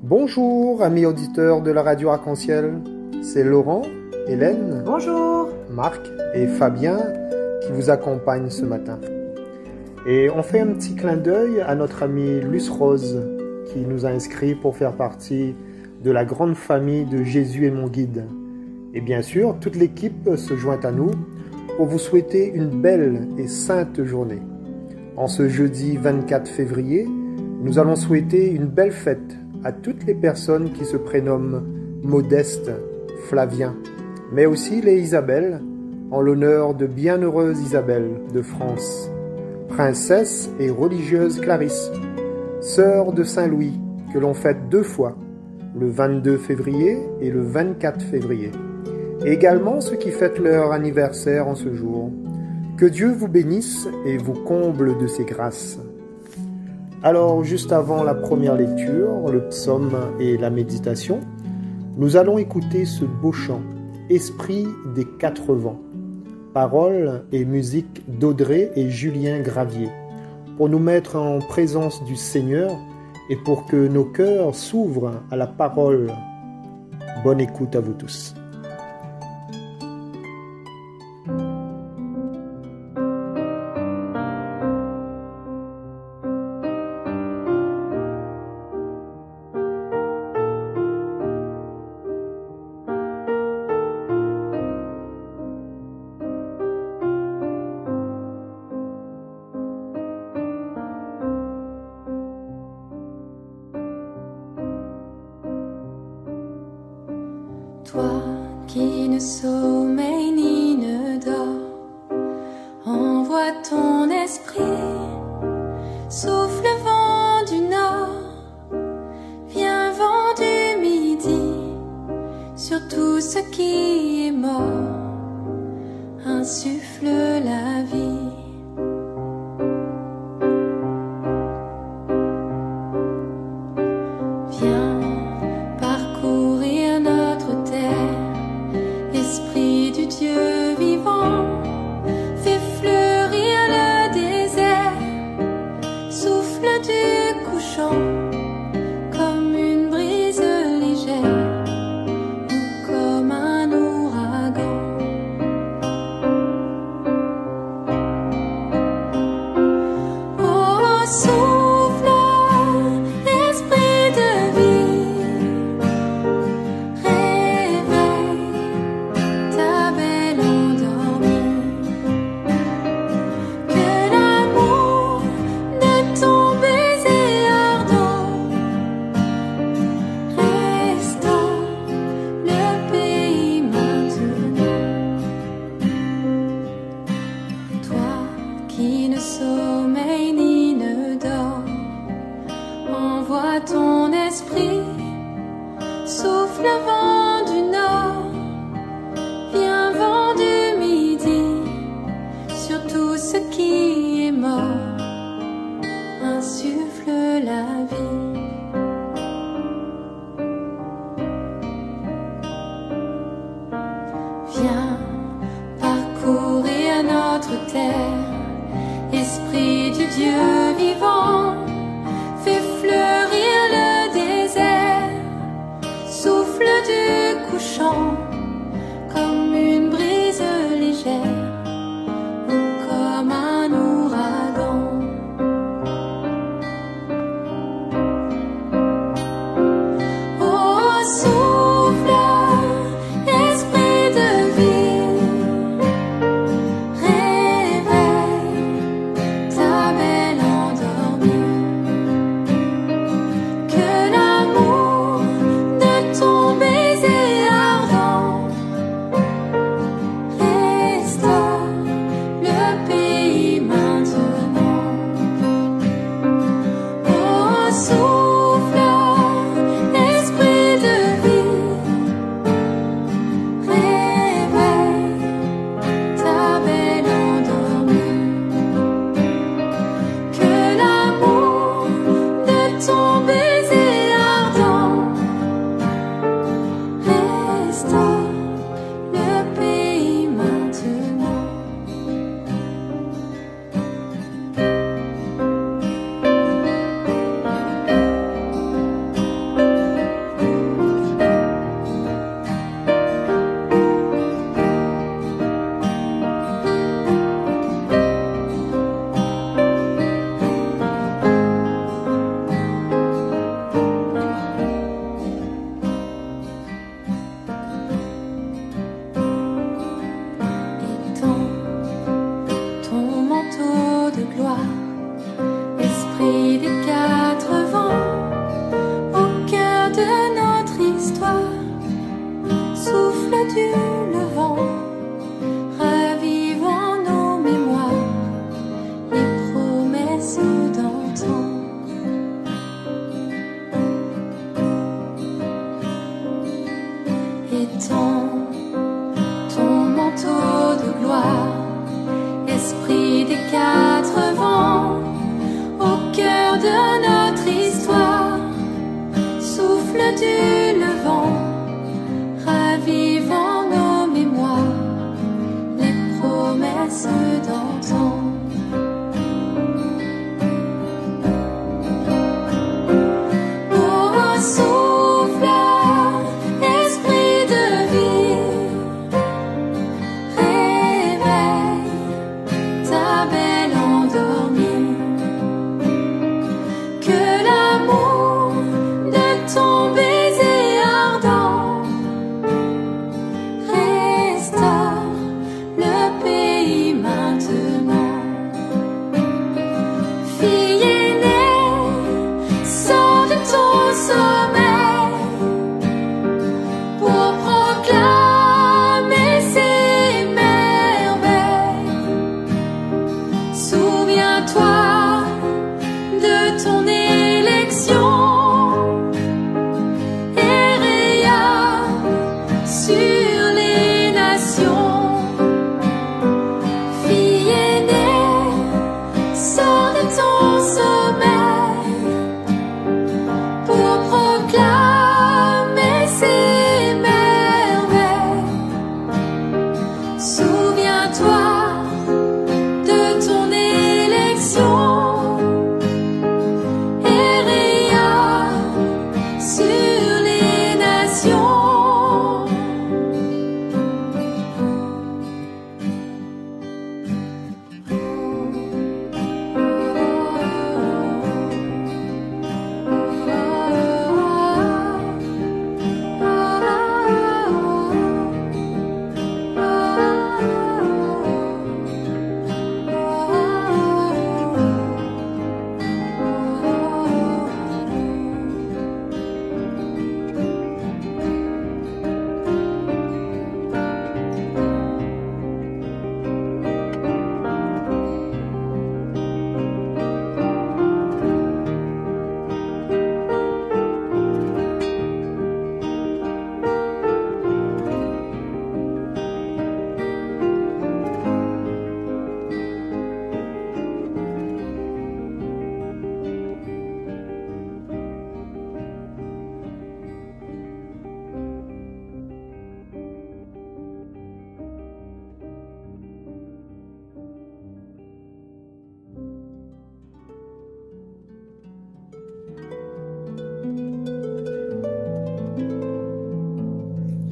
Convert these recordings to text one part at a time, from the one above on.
Bonjour, amis auditeurs de la radio Arc-en-Ciel. C'est Laurent, Hélène, bonjour, Marc et Fabien qui vous accompagnent ce matin. Et on fait un petit clin d'œil à notre amie Luce Rose qui nous a inscrits pour faire partie de la grande famille de Jésus est mon guide. Et bien sûr, toute l'équipe se joint à nous pour vous souhaiter une belle et sainte journée. En ce jeudi 24 février, nous allons souhaiter une belle fête à toutes les personnes qui se prénomment Modeste, Flavien, mais aussi les Isabelle, en l'honneur de bienheureuse Isabelle de France, princesse et religieuse Clarisse, sœur de Saint-Louis, que l'on fête 2 fois, le 22 février et le 24 février. Et également ceux qui fêtent leur anniversaire en ce jour. Que Dieu vous bénisse et vous comble de ses grâces. Alors, juste avant la première lecture, le psaume et la méditation, nous allons écouter ce beau chant, Esprit des 4 vents, paroles et musique d'Audrey et Julien Gravier, pour nous mettre en présence du Seigneur et pour que nos cœurs s'ouvrent à la parole. Bonne écoute à vous tous. Toi qui ne sommeille ni ne dors, envoie ton esprit, souffle vent du nord, viens vent du midi, sur tout ce qui est mort, insuffle la vie. Viens parcourir notre terre, Esprit du Dieu vivant, fais fleurir le désert, souffle du couchant, comme une brise légère, ou comme un ouragan. Oh, souffle, esprit de vie, qui ne sommeille ni ne dort, envoie ton esprit, souffle vent du nord, viens vent du midi, sur tout ce qui est mort, insuffle la vie. Viens parcourir notre terre, Esprit du Dieu vivant, fais fleurir le désert, souffle du couchant, comme une brise légère, ou comme un ouragan. Oh, souffle, esprit de vie, réveille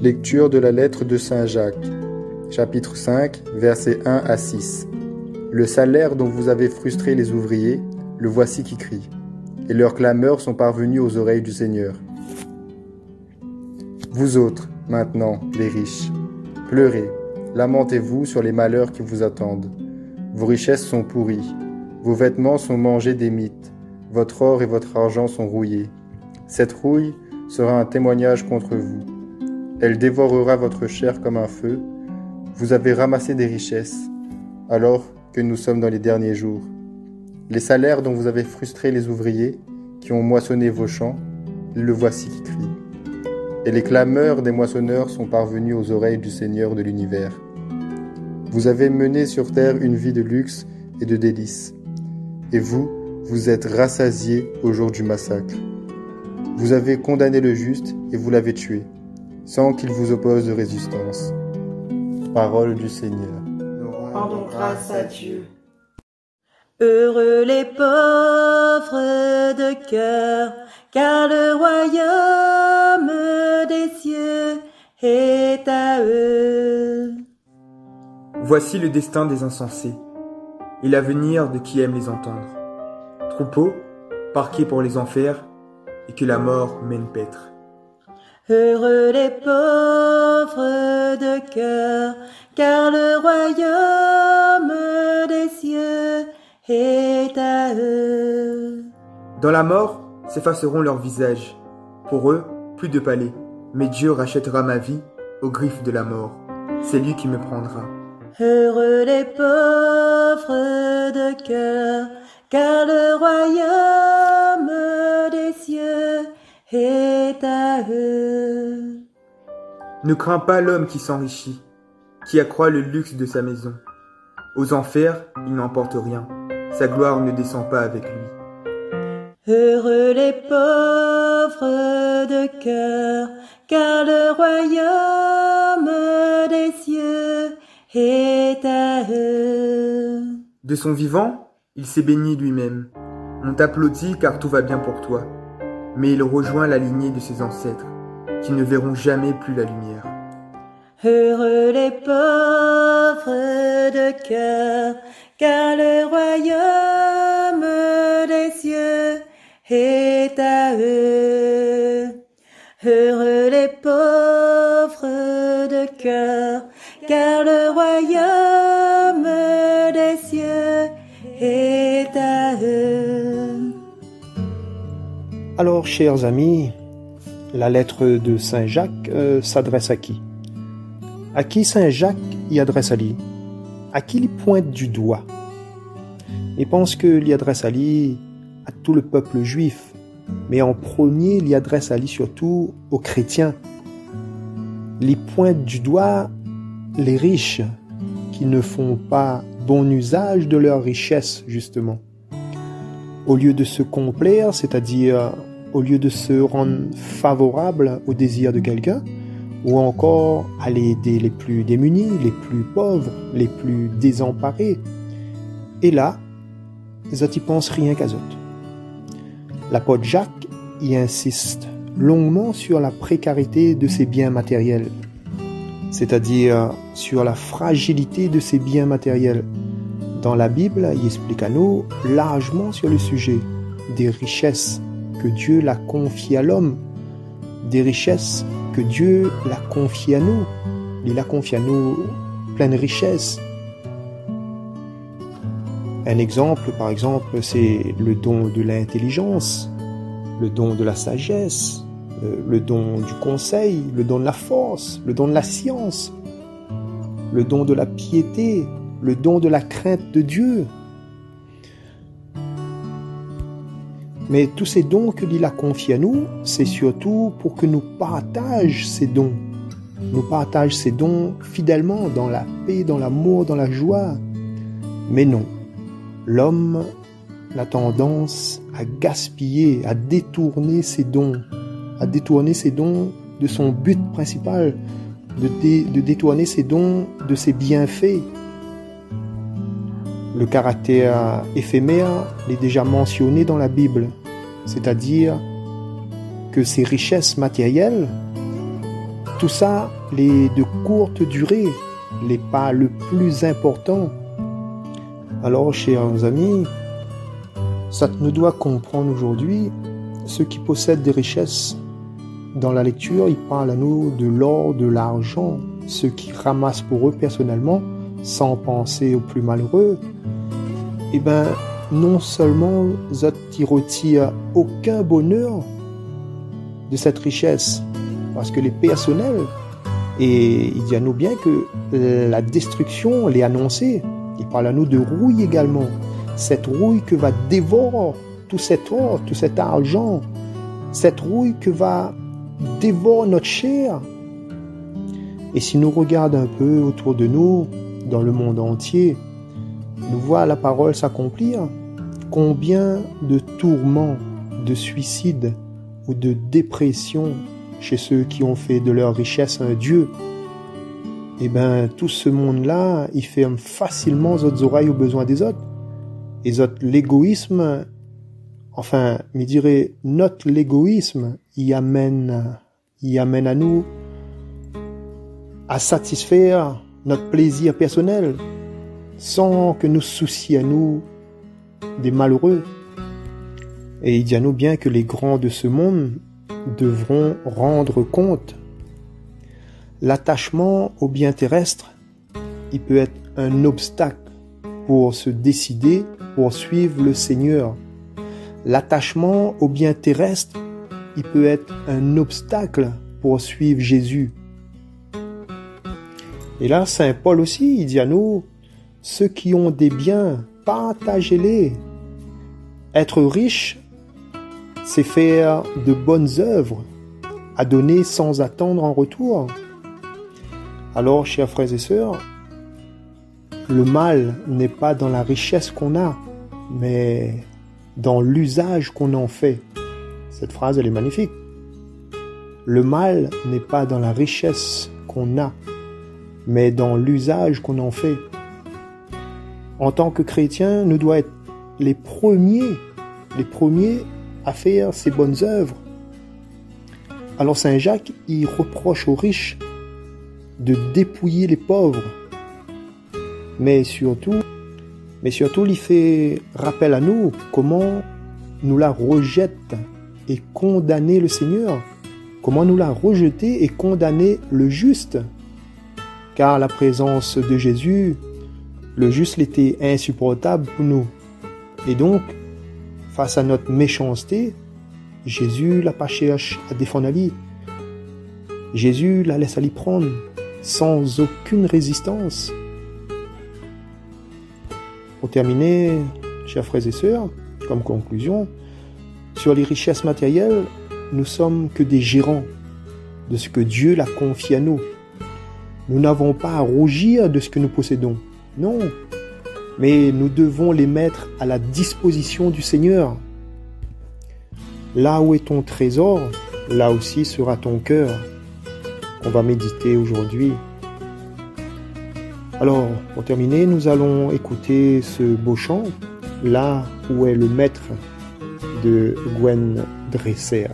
Lecture de la lettre de Saint Jacques, chapitre 5, versets 1 à 6. Le salaire dont vous avez frustré les ouvriers, le voici qui crie, et leurs clameurs sont parvenues aux oreilles du Seigneur. Vous autres, maintenant, les riches, pleurez, lamentez-vous sur les malheurs qui vous attendent. Vos richesses sont pourries, vos vêtements sont mangés des mites, votre or et votre argent sont rouillés. Cette rouille sera un témoignage contre vous. Elle dévorera votre chair comme un feu. Vous avez ramassé des richesses, alors que nous sommes dans les derniers jours. Les salaires dont vous avez frustré les ouvriers, qui ont moissonné vos champs, le voici qui crie. Et les clameurs des moissonneurs sont parvenues aux oreilles du Seigneur de l'univers. Vous avez mené sur terre une vie de luxe et de délices. Et vous, vous êtes rassasiés au jour du massacre. Vous avez condamné le juste et vous l'avez tué, sans qu'il vous oppose de résistance. Parole du Seigneur. Rendons grâce à Dieu. Heureux les pauvres de cœur, car le royaume des cieux est à eux. Voici le destin des insensés, et l'avenir de qui aime les entendre. Troupeaux, parqués pour les enfers, et que la mort mène paître. Heureux les pauvres de cœur, car le royaume des cieux est à eux. Dans la mort s'effaceront leurs visages. Pour eux, plus de palais, mais Dieu rachètera ma vie aux griffes de la mort. C'est lui qui me prendra. Heureux les pauvres de cœur, car le royaume des cieux est à eux. Ne crains pas l'homme qui s'enrichit, qui accroît le luxe de sa maison. Aux enfers, il n'emporte rien. Sa gloire ne descend pas avec lui. Heureux les pauvres de cœur, car le royaume des cieux est à eux. De son vivant, il s'est béni lui-même. On t'applaudit car tout va bien pour toi. Mais il rejoint la lignée de ses ancêtres, qui ne verront jamais plus la lumière. Heureux les pauvres de cœur, car le royaume des cieux est à eux. Heureux les pauvres de cœur, car le royaume des cieux est à eux. Alors, chers amis, la lettre de Saint Jacques s'adresse à qui? À qui Saint Jacques y adresse à lui? À qui il pointe du doigt? Il pense qu'il y adresse à lui à tout le peuple juif, mais en premier, il y adresse à lui surtout aux chrétiens. Il pointe du doigt les riches qui ne font pas bon usage de leur richesse, justement. Au lieu de se complaire, c'est-à-dire au lieu de se rendre favorable au désir de quelqu'un, ou encore à aider les plus démunis, les plus pauvres, les plus désemparés. Et là, ils n'y pensent rien qu'à autres. L'apôtre Jacques y insiste longuement sur la précarité de ses biens matériels, c'est-à-dire sur la fragilité de ses biens matériels. Dans la Bible, il explique à nous largement sur le sujet des richesses que Dieu l'a confiées à l'homme, des richesses que Dieu l'a confiées à nous. Il a confié à nous plein de richesses. Un exemple, par exemple, c'est le don de l'intelligence, le don de la sagesse, le don du conseil, le don de la force, le don de la science, le don de la piété, le don de la crainte de Dieu. Mais tous ces dons que l'il a confiés à nous, c'est surtout pour que nous partagions ces dons. Nous partagions ces dons fidèlement dans la paix, dans l'amour, dans la joie. Mais non, l'homme a tendance à gaspiller, à détourner ses dons de son but principal, de détourner ses dons de ses bienfaits. Le caractère éphémère est déjà mentionné dans la Bible, c'est-à-dire que ces richesses matérielles tout ça, les de courte durée, les pas le plus important. Alors, chers amis, ça nous doit comprendre aujourd'hui, ceux qui possèdent des richesses. Dans la lecture, il parle à nous de l'or, de l'argent, ceux qui ramassent pour eux personnellement, sans penser aux plus malheureux. Eh bien, non seulement ils retirent aucun bonheur de cette richesse, parce que les personnels, et il dit à nous bien que la destruction l'est annoncée. Il parle à nous de rouille également. Cette rouille que va dévorer tout cet or, tout cet argent. Cette rouille que va dévorer notre chair. Et si nous regardons un peu autour de nous, dans le monde entier, nous voyons la parole s'accomplir. Combien de tourments, de suicides ou de dépression chez ceux qui ont fait de leur richesse un dieu. Eh bien, tout ce monde-là, il ferme facilement les autres oreilles aux besoins des autres. Et l'égoïsme, enfin, je dirais, notre l'égoïsme, il amène à nous à satisfaire notre plaisir personnel, sans que nous soucions à nous des malheureux. Et il dit à nous bien que les grands de ce monde devront rendre compte. L'attachement au bien terrestre, il peut être un obstacle pour se décider pour suivre le Seigneur. L'attachement au bien terrestre, il peut être un obstacle pour suivre Jésus. Et là, Saint Paul aussi, il dit à nous, ceux qui ont des biens, partagez-les. Être riche, c'est faire de bonnes œuvres, à donner sans attendre en retour. Alors, chers frères et sœurs, le mal n'est pas dans la richesse qu'on a, mais dans l'usage qu'on en fait. Cette phrase, elle est magnifique. Le mal n'est pas dans la richesse qu'on a, mais dans l'usage qu'on en fait. En tant que chrétiens, nous devons être les premiers à faire ces bonnes œuvres. Alors Saint Jacques, il reproche aux riches de dépouiller les pauvres. Mais surtout, il fait rappel à nous comment nous la rejette et condamner le Seigneur. Comment nous la rejeter et condamner le juste. Car la présence de Jésus, le juste était insupportable pour nous. Et donc, face à notre méchanceté, Jésus l'a pas cherché à défendre Ali. Jésus la laisse aller prendre sans aucune résistance. Pour terminer, chers frères et sœurs, comme conclusion, sur les richesses matérielles, nous sommes que des gérants de ce que Dieu l'a confié à nous. Nous n'avons pas à rougir de ce que nous possédons. Non, mais nous devons les mettre à la disposition du Seigneur. Là où est ton trésor, là aussi sera ton cœur. On va méditer aujourd'hui. Alors, pour terminer, nous allons écouter ce beau chant, Là où est le maître, de Gwen Dresser.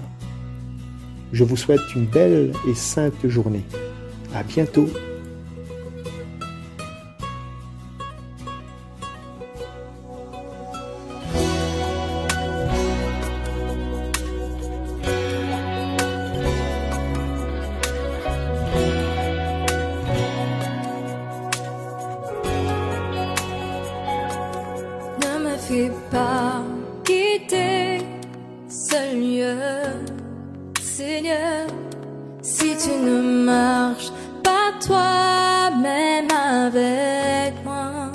Je vous souhaite une belle et sainte journée. À bientôt. Fais pas quitter ce lieu, Seigneur, si tu ne marches pas toi-même avec moi.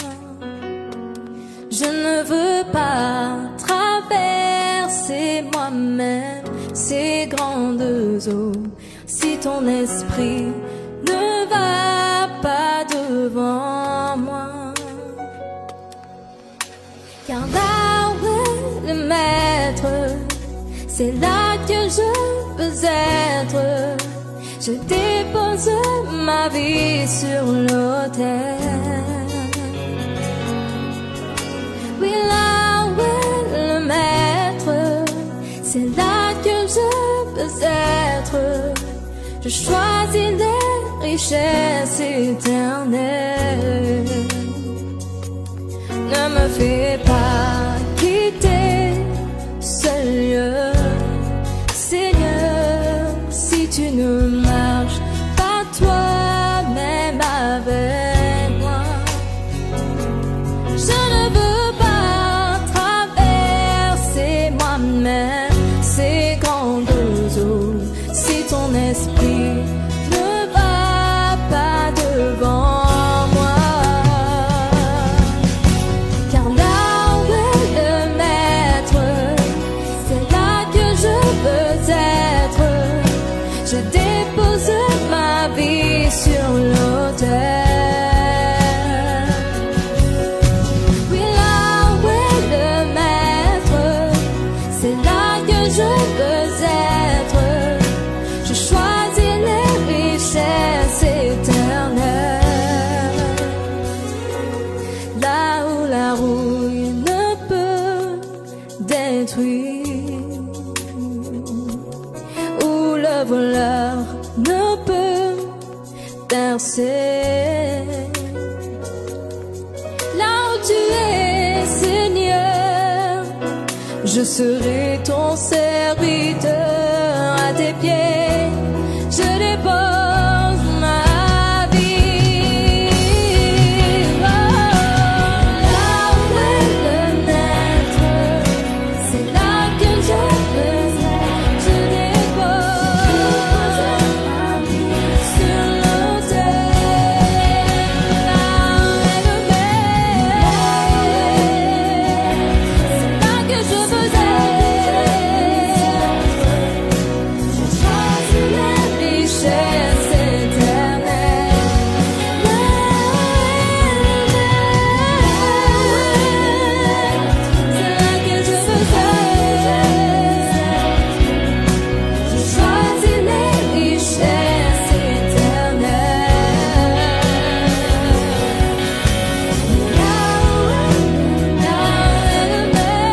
Je ne veux pas traverser moi-même ces grandes eaux, si ton esprit ne va pas devant moi. Car là où est le maître, c'est là que je veux être. Je dépose ma vie sur l'autel. Oui, là où est le maître, c'est là que je veux être. je choisis les richesses éternelles. Ne me fais pas quitter ce lieu, Seigneur, si tu ne marches pas toi-même avec moi. Je ne veux pas traverser moi-même ces grandes eaux si ton esprit ne va pas devant moi. Car là où est le maître, c'est là que je veux être. Je dépose ma vie sur l'autel. Où le voleur ne peut percer. Là où tu es, Seigneur, je serai ton serviteur. À tes pieds, je dépose ma vie. Oh, là où est le maître, c'est là que je veux être. Je dépose ma vie sur l'autel. Là où est le maître, c'est là que je veux être. Je choisis les richesses éternelles. Là c'est là que je veux être. Je choisis les richesses éternelles. Là où est le maître,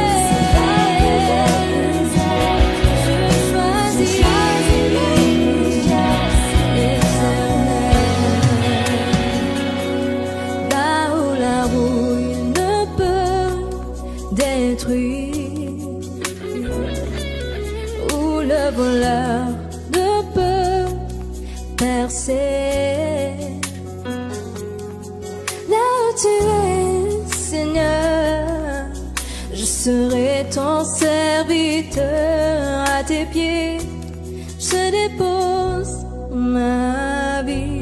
je choisis les richesses éternelles. Là où la rouille ne peut détruire, où le voleur ne peut percer. Là où tu es, Seigneur, je serai ton serviteur. À tes pieds, je dépose ma vie.